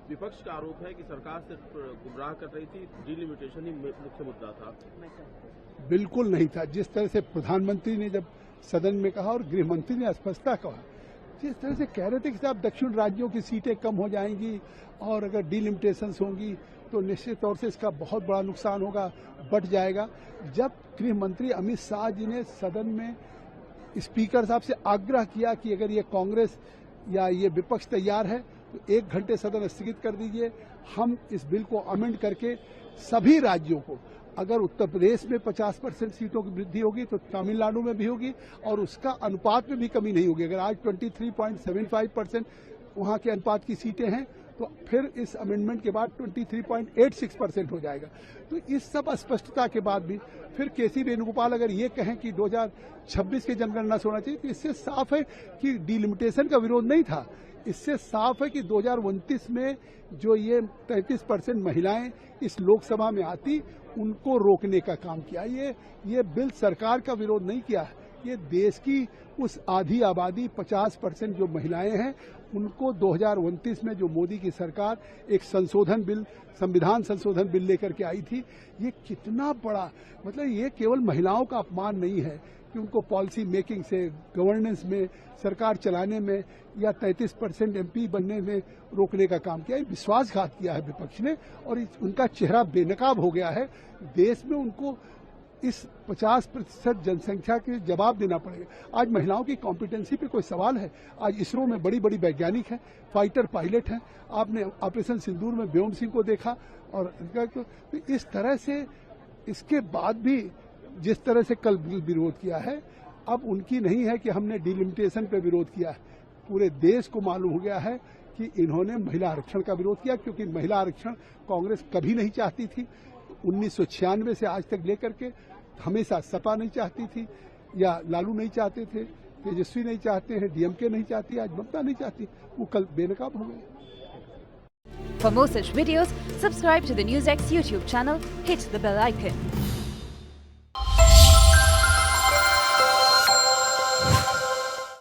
विपक्ष का आरोप है कि सरकार से गुमराह कर रही थी, डिलिमिटेशन ही मुख्य मुद्दा था। बिल्कुल नहीं था। जिस तरह से प्रधानमंत्री ने जब सदन में कहा और गृह मंत्री ने स्पष्टता कहा, जिस तरह से कह रहे थे कि साहब दक्षिण राज्यों की सीटें कम हो जाएंगी और अगर डिलिमिटेशंस होंगी तो निश्चित तौर से इसका बहुत बड़ा नुकसान होगा, बढ़ जाएगा। जब गृह मंत्री अमित शाह जी ने सदन में स्पीकर साहब से आग्रह किया कि अगर ये कांग्रेस या ये विपक्ष तैयार है तो 1 घंटे सदन स्थगित कर दीजिए, हम इस बिल को अमेंड करके सभी राज्यों को, अगर उत्तर प्रदेश में 50% सीटों की वृद्धि होगी तो तमिलनाडु में भी होगी और उसका अनुपात में भी कमी नहीं होगी। अगर आज 23.75% वहां के अनुपात की सीटें हैं तो फिर इस अमेंडमेंट के बाद 23.86% हो जाएगा। तो इस सब स्पष्टता के बाद भी फिर केसी वेणुगोपाल अगर ये कहें कि 2026 के जनगणना से होना चाहिए तो इससे साफ है कि डिलिमिटेशन का विरोध नहीं था। इससे साफ है कि 2029 में जो ये 33% महिलाएं इस लोकसभा में आती, उनको रोकने का काम किया। ये बिल सरकार का विरोध नहीं किया है, ये देश की उस आधी आबादी 50% जो महिलाएं हैं उनको 2029 में जो मोदी की सरकार एक संशोधन बिल, संविधान संशोधन बिल लेकर के आई थी, ये कितना बड़ा, मतलब ये केवल महिलाओं का अपमान नहीं है कि उनको पॉलिसी मेकिंग से, गवर्नेंस में, सरकार चलाने में या 33% एमपी बनने में रोकने का काम किया है। विश्वासघात किया है विपक्ष ने और उनका चेहरा बेनकाब हो गया है। देश में उनको इस 50% जनसंख्या के जवाब देना पड़ेगा। आज महिलाओं की कॉम्पिटेंसी पे कोई सवाल है? आज इसरो में बड़ी बड़ी वैज्ञानिक हैं, फाइटर पायलट हैं। आपने ऑपरेशन सिंदूर में व्योम सिंह को देखा और तो इस तरह से इसके बाद भी जिस तरह से कल विरोध किया है, अब उनकी नहीं है कि हमने डिलिमिटेशन पे विरोध किया है। पूरे देश को मालूम हो गया है कि इन्होंने महिला आरक्षण का विरोध किया, क्योंकि महिला आरक्षण कांग्रेस कभी नहीं चाहती थी। 1996 से आज तक लेकर के हमेशा सपा नहीं चाहती थी या लालू नहीं चाहते थे, तेजस्वी नहीं चाहते हैं, डीएमके नहीं चाहती, आज ममता नहीं चाहती। वो कल बेनकाब हो गए। For more such videos, subscribe to the NewsX YouTube channel, hit the bell icon.